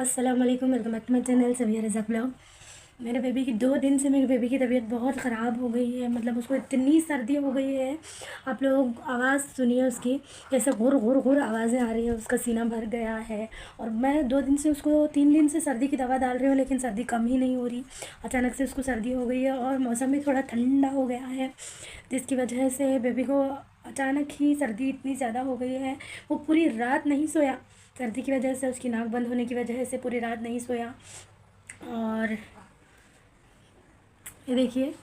अस्सलाम वालेकुम, welcome back to my channel Sabiya Raza blog. मेरे बेबी की 2 दिन से मेरे बेबी की तबीयत बहुत ख़राब हो गई है। मतलब उसको इतनी सर्दी हो गई है, आप लोग आवाज़ सुनिए उसकी, कैसे घुर घुर घुर आवाज़ें आ रही है। उसका सीना भर गया है और मैं 2 दिन से उसको 3 दिन से सर्दी की दवा डाल रही हूँ, लेकिन सर्दी कम ही नहीं हो रही। अचानक से उसको सर्दी हो गई है और मौसम भी थोड़ा ठंडा हो गया है, जिसकी वजह से बेबी को अचानक ही सर्दी इतनी ज़्यादा हो गई है। वो पूरी रात नहीं सोया, सर्दी की वजह से, उसकी नाक बंद होने की वजह से पूरी रात नहीं सोया। और ये देखिए,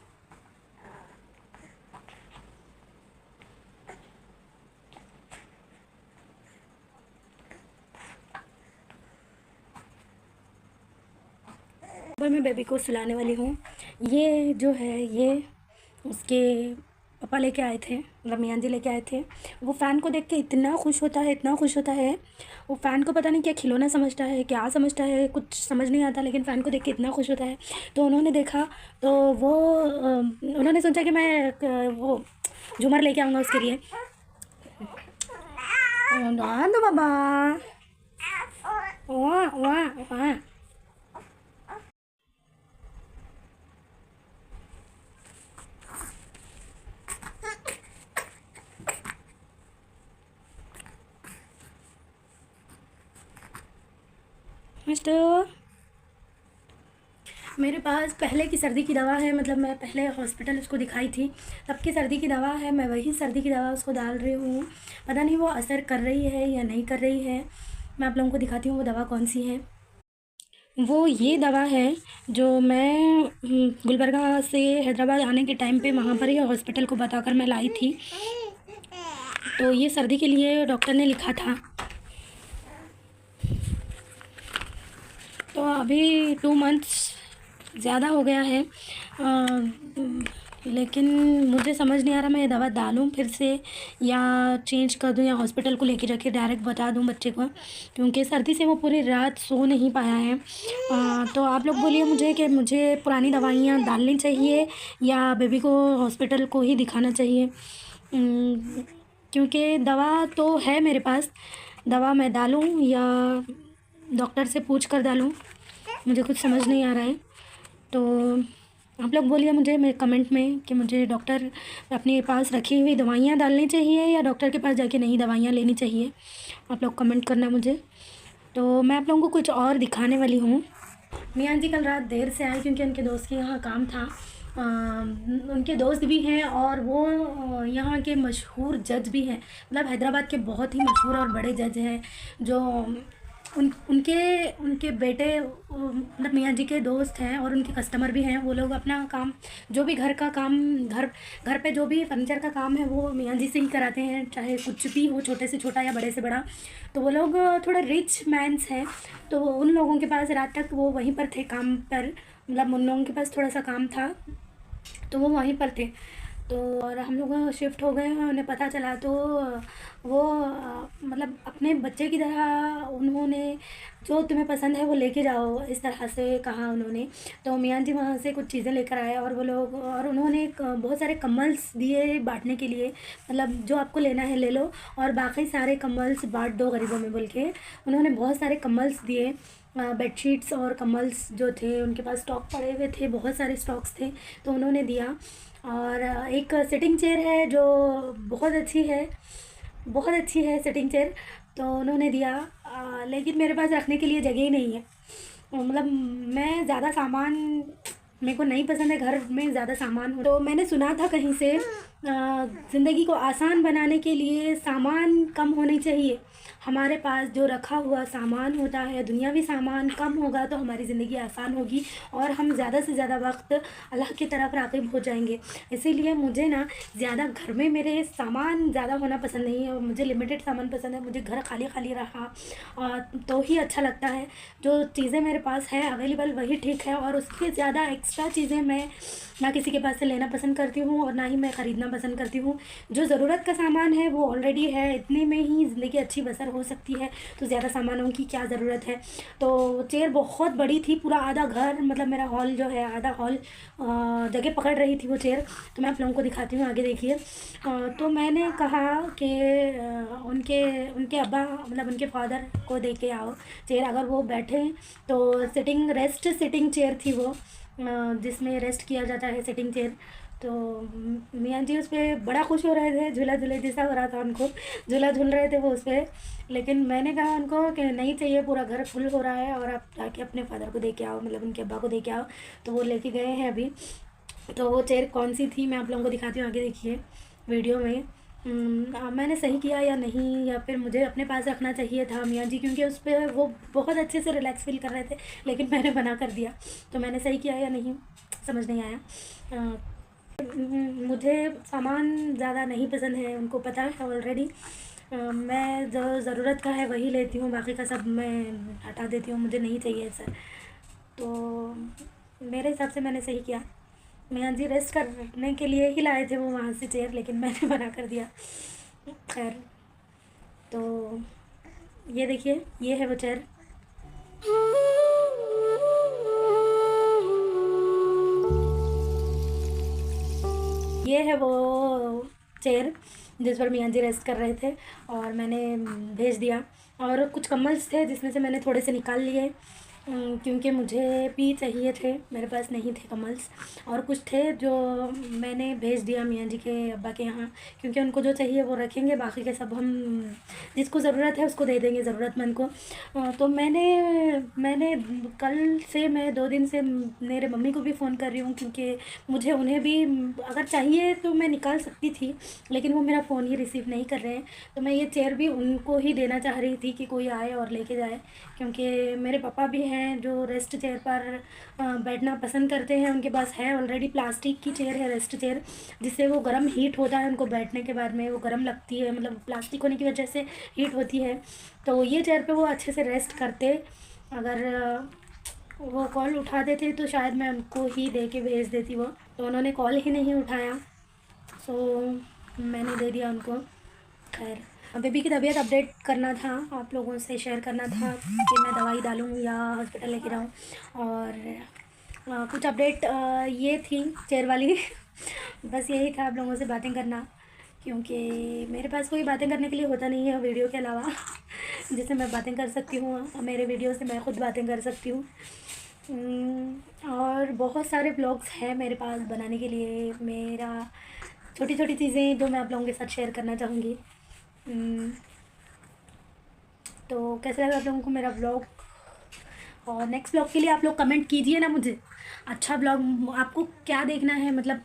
पर मैं बेबी को सुलाने वाली हूँ। ये जो है, ये उसके पापा लेके आए थे, मतलब मियाँ जी लेके आए थे। वो फ़ैन को देख के इतना खुश होता है, इतना खुश होता है। वो फ़ैन को पता नहीं क्या खिलौना समझता है, क्या समझता है, कुछ समझ नहीं आता, लेकिन फ़ैन को देख के इतना खुश होता है। तो उन्होंने देखा, तो वो उन्होंने सोचा कि मैं वो झूमर लेके आऊँगा उसके लिए। दो बाबा, वाह वाह वाह। मिस्टर, मेरे पास पहले की सर्दी की दवा है, मतलब मैं पहले हॉस्पिटल उसको दिखाई थी, तब की सर्दी की दवा है। मैं वही सर्दी की दवा उसको डाल रही हूँ। पता नहीं वो असर कर रही है या नहीं कर रही है। मैं आप लोगों को दिखाती हूँ वो दवा कौन सी है। वो ये दवा है जो मैं गुलबर्गा से हैदराबाद आने के टाइम पे वहाँ पर ही हॉस्पिटल को बताकर मैं लाई थी। तो ये सर्दी के लिए डॉक्टर ने लिखा था। तो अभी 2 मंथ्स ज़्यादा हो गया है, लेकिन मुझे समझ नहीं आ रहा मैं ये दवा डालूं फिर से या चेंज कर दूं या हॉस्पिटल को लेके जाके डायरेक्ट बता दूं बच्चे को, क्योंकि सर्दी से वो पूरी रात सो नहीं पाया है। तो आप लोग बोलिए मुझे कि मुझे पुरानी दवाइयाँ डालनी चाहिए या बेबी को हॉस्पिटल को ही दिखाना चाहिए। क्योंकि दवा तो है मेरे पास, दवा मैं डालूं या डॉक्टर से पूछ कर डालूं, मुझे कुछ समझ नहीं आ रहा है। तो आप लोग बोलिए मुझे मेरे कमेंट में कि मुझे डॉक्टर अपने पास रखी हुई दवाइयाँ डालनी चाहिए या डॉक्टर के पास जाके नई दवाइयाँ लेनी चाहिए। आप लोग कमेंट करना मुझे। तो मैं आप लोगों को कुछ और दिखाने वाली हूँ। मियाँ जी कल रात देर से आए क्योंकि उनके दोस्त के यहाँ काम था। उनके दोस्त भी हैं और वो यहाँ के मशहूर जज भी हैं, मतलब हैदराबाद के बहुत ही मशहूर और बड़े जज हैं। जो उनके उनके बेटे मतलब मियाँ जी के दोस्त हैं और उनके कस्टमर भी हैं। वो लोग अपना काम, जो भी घर का काम, घर पे जो भी फर्नीचर का काम है वो मियाँ जी से ही कराते हैं, चाहे कुछ भी हो, छोटे से छोटा या बड़े से बड़ा। तो वो लोग थोड़ा रिच मैंस हैं, तो उन लोगों के पास रात तक वो वहीं पर थे काम पर, मतलब उन लोगों के पास थोड़ा सा काम था तो वो वहीं पर थे। तो और हम लोग शिफ्ट हो गए हैं, उन्हें पता चला तो वो मतलब अपने बच्चे की तरह उन्होंने जो तुम्हें पसंद है वो लेके जाओ, इस तरह से कहा उन्होंने। तो मियाँ जी वहाँ से कुछ चीज़ें लेकर आए और वो लोग, और उन्होंने बहुत सारे कम्बल्स दिए बांटने के लिए, मतलब जो आपको लेना है ले लो और बाकी सारे कम्बल्स बांट दो गरीबों में बोल के उन्होंने बहुत सारे कम्बल्स दिए। बेडशीट्स और कम्बल्स जो थे उनके पास स्टॉक पड़े हुए थे, बहुत सारे स्टॉक्स थे तो उन्होंने दिया। और एक सिटिंग चेयर है जो बहुत अच्छी है, बहुत अच्छी है सिटिंग चेयर, तो उन्होंने दिया। लेकिन मेरे पास रखने के लिए जगह ही नहीं है, मतलब मैं ज़्यादा सामान मेरे को नहीं पसंद है घर में ज़्यादा सामान हो। तो मैंने सुना था कहीं से ज़िंदगी को आसान बनाने के लिए सामान कम होने चाहिए। हमारे पास जो रखा हुआ सामान होता है, दुनियावी सामान कम होगा तो हमारी ज़िंदगी आसान होगी और हम ज़्यादा से ज़्यादा वक्त अल्लाह की तरफ राग़िब हो जाएंगे। इसीलिए मुझे ना ज़्यादा घर में मेरे सामान ज़्यादा होना पसंद नहीं है, मुझे लिमिटेड सामान पसंद है। मुझे घर खाली खाली रहा तो ही अच्छा लगता है। जो चीज़ें मेरे पास है अवेलेबल वही ठीक है, और उसके ज़्यादा एक्स्ट्रा चीज़ें मैं ना किसी के पास से लेना पसंद करती हूँ और ना ही मैं ख़रीदना पसंद करती हूँ। जो ज़रूरत का सामान है वो ऑलरेडी है, इतने में ही ज़िंदगी अच्छी बसर हो सकती है, तो ज़्यादा सामानों की क्या ज़रूरत है। तो चेयर बहुत बड़ी थी, पूरा आधा घर मतलब मेरा हॉल जो है, आधा हॉल जगह पकड़ रही थी वो चेयर। तो मैं आप लोगों को दिखाती हूँ, आगे देखिए। तो मैंने कहा कि उनके उनके अब्बा मतलब उनके फादर को दे के आओ चेयर, अगर वो बैठे तो सिटिंग चेयर थी वो, जिसमें रेस्ट किया जाता है, सिटिंग चेयर। तो मियाँ जी उस पर बड़ा खुश हो रहे थे, झूला झूले जैसा हो रहा था उनको, झूला झूल रहे थे वो उस पर। लेकिन मैंने कहा उनको कि नहीं चाहिए, पूरा घर फुल हो रहा है और आप जाके अपने फादर को दे के आओ, मतलब उनके अब्बा को दे के आओ। तो वो लेके गए हैं अभी। तो वो चेयर कौन सी थी मैं आप लोगों को दिखाती हूँ, आगे देखिए वीडियो में। मैंने सही किया या नहीं, या फिर मुझे अपने पास रखना चाहिए था मियाँ जी, क्योंकि उस पर वो बहुत अच्छे से रिलैक्स फील कर रहे थे, लेकिन मैंने मना कर दिया। तो मैंने सही किया या नहीं समझ नहीं आया। मुझे सामान ज़्यादा नहीं पसंद है, उनको पता है ऑलरेडी। मैं जो ज़रूरत का है वही लेती हूँ, बाकी का सब मैं हटा देती हूँ, मुझे नहीं चाहिए सर। तो मेरे हिसाब से मैंने सही किया। मियाँ जी रेस्ट करने के लिए ही लाए थे वो वहाँ से चेयर, लेकिन मैंने मना कर दिया। खैर, तो ये देखिए, ये है वो चेयर। ये है वो चेयर जिस पर मियाँ जी रेस्ट कर रहे थे, और मैंने भेज दिया। और कुछ कम्बल्स थे जिसमें से मैंने थोड़े से निकाल लिए, क्योंकि मुझे भी चाहिए थे, मेरे पास नहीं थे कम्बल्स। और कुछ थे जो मैंने भेज दिया मियाँ जी के अब्बा के यहाँ, क्योंकि उनको जो चाहिए वो रखेंगे, बाकी के सब हम जिसको ज़रूरत है उसको दे देंगे, ज़रूरतमंद को। तो मैंने कल से, मैं 2 दिन से मेरे मम्मी को भी फ़ोन कर रही हूँ, क्योंकि मुझे उन्हें भी अगर चाहिए तो मैं निकाल सकती थी, लेकिन वो मेरा फ़ोन ही रिसीव नहीं कर रहे हैं। तो मैं ये चेयर भी उनको ही देना चाह रही थी कि कोई आए और लेके जाए, क्योंकि मेरे पापा भी हैं जो रेस्ट चेयर पर बैठना पसंद करते हैं। उनके पास है ऑलरेडी, प्लास्टिक की चेयर है, रेस्ट चेयर, जिससे वो गर्म हीट होता है उनको बैठने के बाद में, वो गर्म लगती है, मतलब प्लास्टिक होने की वजह से हीट होती है। तो ये चेयर पे वो अच्छे से रेस्ट करते। अगर वो कॉल उठा देते तो शायद मैं उनको ही दे के भेज देती वो, तो उन्होंने कॉल ही नहीं उठाया, सो मैंने दे दिया उनको। खैर, बेबी की तबीयत अपडेट करना था, आप लोगों से शेयर करना था कि मैं दवाई डालूँ या हॉस्पिटल लेके जाऊँ। और कुछ अपडेट ये थी चेयर वाली बस यही था आप लोगों से बातें करना, क्योंकि मेरे पास कोई बातें करने के लिए होता नहीं है वीडियो के अलावा जिससे मैं बातें कर सकती हूँ। मेरे वीडियो से मैं खुद बातें कर सकती हूँ। और बहुत सारे ब्लॉग्स हैं मेरे पास बनाने के लिए, मेरा छोटी छोटी चीज़ें जो मैं आप लोगों के साथ शेयर करना चाहूँगी। तो कैसा लगा आप लोगों को मेरा ब्लॉग? और नेक्स्ट ब्लॉग के लिए आप लोग कमेंट कीजिए ना मुझे, अच्छा ब्लॉग आपको क्या देखना है, मतलब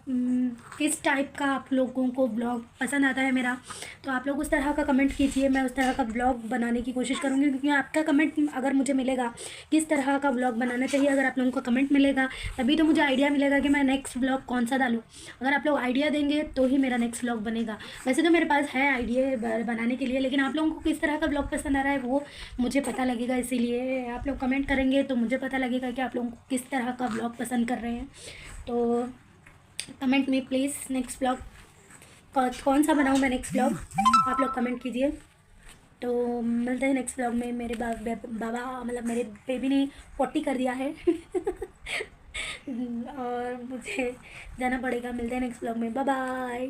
किस टाइप का आप लोगों को ब्लॉग पसंद आता है मेरा, तो आप लोग उस तरह का कमेंट कीजिए। मैं उस तरह का ब्लॉग बनाने की कोशिश करूँगी, क्योंकि आपका कमेंट अगर मुझे मिलेगा किस तरह का ब्लॉग बनाना चाहिए, अगर आप लोगों का कमेंट मिलेगा तभी तो मुझे आइडिया मिलेगा कि मैं नेक्स्ट ब्लॉग कौन सा डालूँ। अगर आप लोग आइडिया देंगे तो ही मेरा नेक्स्ट ब्लॉग बनेगा। वैसे तो मेरे पास है आइडिया बनाने के लिए, लेकिन आप लोगों को किस तरह का ब्लॉग पसंद आ रहा है वो मुझे पता लगेगा, इसीलिए आप लोग कमेंट करेंगे तो मुझे पता लगेगा कि आप लोगों को किस तरह का ब्लॉग पसंद कर रहे हैं। तो कमेंट में प्लीज़ नेक्स्ट ब्लॉग कौन सा बनाऊँ मैं, नेक्स्ट ब्लॉग आप लोग कमेंट कीजिए। तो मिलते हैं नेक्स्ट ब्लॉग में। मेरे बाबा मतलब मेरे बेबी ने पोटी कर दिया है और मुझे जाना पड़ेगा। मिलते हैं नेक्स्ट ब्लॉग में, बाय बाय।